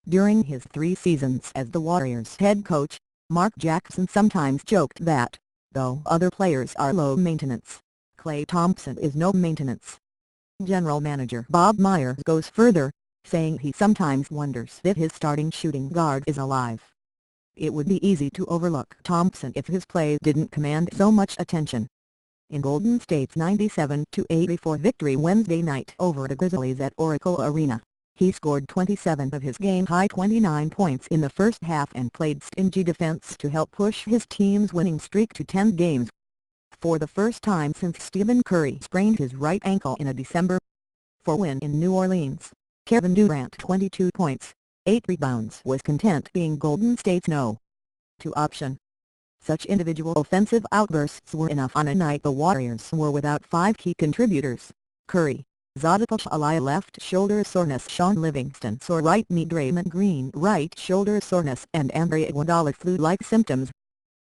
During his 3 seasons as the Warriors head coach, Mark Jackson sometimes joked that, though other players are low maintenance, Klay Thompson is no maintenance. General manager Bob Myers goes further, saying he sometimes wonders if his starting shooting guard is alive. It would be easy to overlook Thompson if his play didn't command so much attention. In Golden State's 97-84 victory Wednesday night over the Grizzlies at Oracle Arena, he scored 27 of his game-high 29 points in the first half and played stingy defense to help push his team's winning streak to 10 games. For the first time since Stephen Curry sprained his right ankle in a December 4 win in New Orleans, Kevin Durant 22 points, 8 rebounds was content being Golden State's no. 2 option. Such individual offensive outbursts were enough on a night the Warriors were without 5 key contributors: Curry, Zaza Pachulia left shoulder soreness, Sean Livingston sore right knee, Draymond Green right shoulder soreness, and Andre Iguodala flu-like symptoms.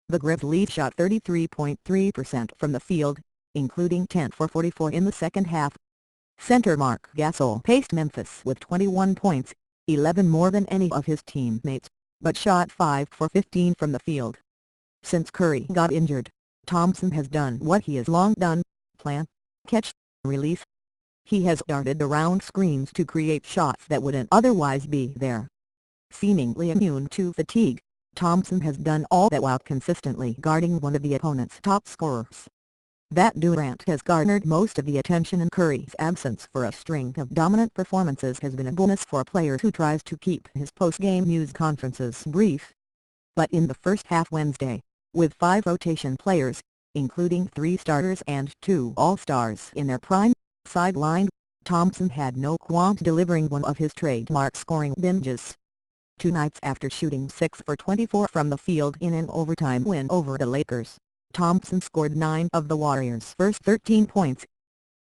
The Grizzlies shot 33.3% from the field, including 10 for 44 in the second half. Center Marc Gasol paced Memphis with 21 points, 11 more than any of his teammates, but shot 5 for 15 from the field. Since Curry got injured, Thompson has done what he has long done: plan, catch, release. He has darted around screens to create shots that wouldn't otherwise be there. Seemingly immune to fatigue, Thompson has done all that while consistently guarding one of the opponent's top scorers. That Durant has garnered most of the attention in Curry's absence for a string of dominant performances has been a bonus for a player who tries to keep his post-game news conferences brief. But in the first half Wednesday, with 5 rotation players, including 3 starters and 2 All-Stars in their prime, sidelined, Thompson had no qualms delivering one of his trademark scoring binges. 2 nights after shooting 6 for 24 from the field in an overtime win over the Lakers, Thompson scored 9 of the Warriors' first 13 points.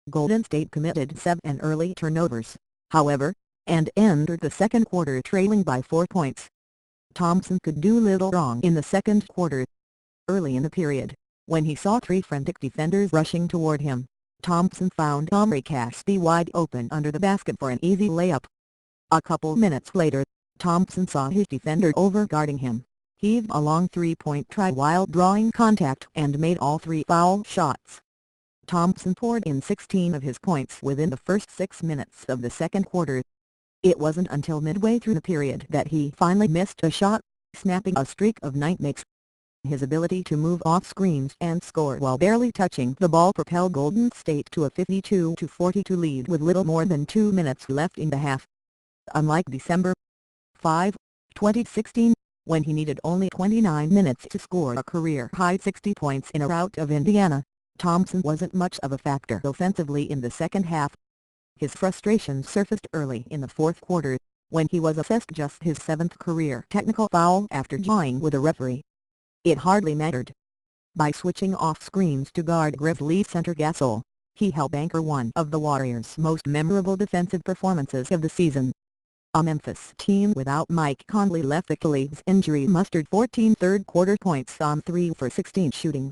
Golden State committed 7 early turnovers, however, and entered the second quarter trailing by 4 points. Thompson could do little wrong in the second quarter. Early in the period, when he saw 3 frantic defenders rushing toward him, Thompson found Omri Caspi wide open under the basket for an easy layup. A couple minutes later, Thompson saw his defender overguarding him, heaved a long 3-point try while drawing contact and made all 3 foul shots. Thompson poured in 16 of his points within the first 6 minutes of the second quarter. It wasn't until midway through the period that he finally missed a shot, snapping a streak of 9 makes. His ability to move off screens and score while barely touching the ball propelled Golden State to a 52-42 lead with little more than 2 minutes left in the half. Unlike December 5, 2016, when he needed only 29 minutes to score a career-high 60 points in a rout of Indiana, Thompson wasn't much of a factor offensively in the second half. His frustration surfaced early in the fourth quarter, when he was assessed just his 7th career technical foul after jawing with a referee. It hardly mattered. By switching off screens to guard Grizzlies center Gasol, he helped anchor one of the Warriors' most memorable defensive performances of the season. A Memphis team without Mike Conley left Achilles injury mustered 14 third-quarter points on 3 for 16 shooting.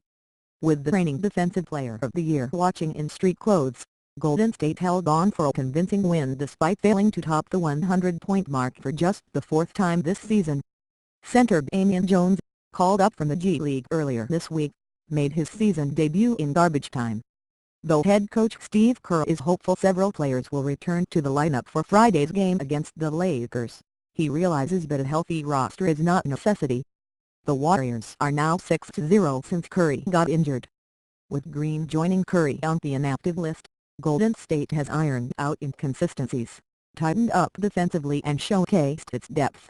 With the reigning Defensive Player of the Year watching in street clothes, Golden State held on for a convincing win despite failing to top the 100-point mark for just the 4th time this season. Center Damian Jones, called up from the G League earlier this week, made his season debut in garbage time. Though head coach Steve Kerr is hopeful several players will return to the lineup for Friday's game against the Lakers, he realizes that a healthy roster is not a necessity. The Warriors are now 6-0 since Curry got injured. With Green joining Curry on the inactive list, Golden State has ironed out inconsistencies, tightened up defensively and showcased its depth.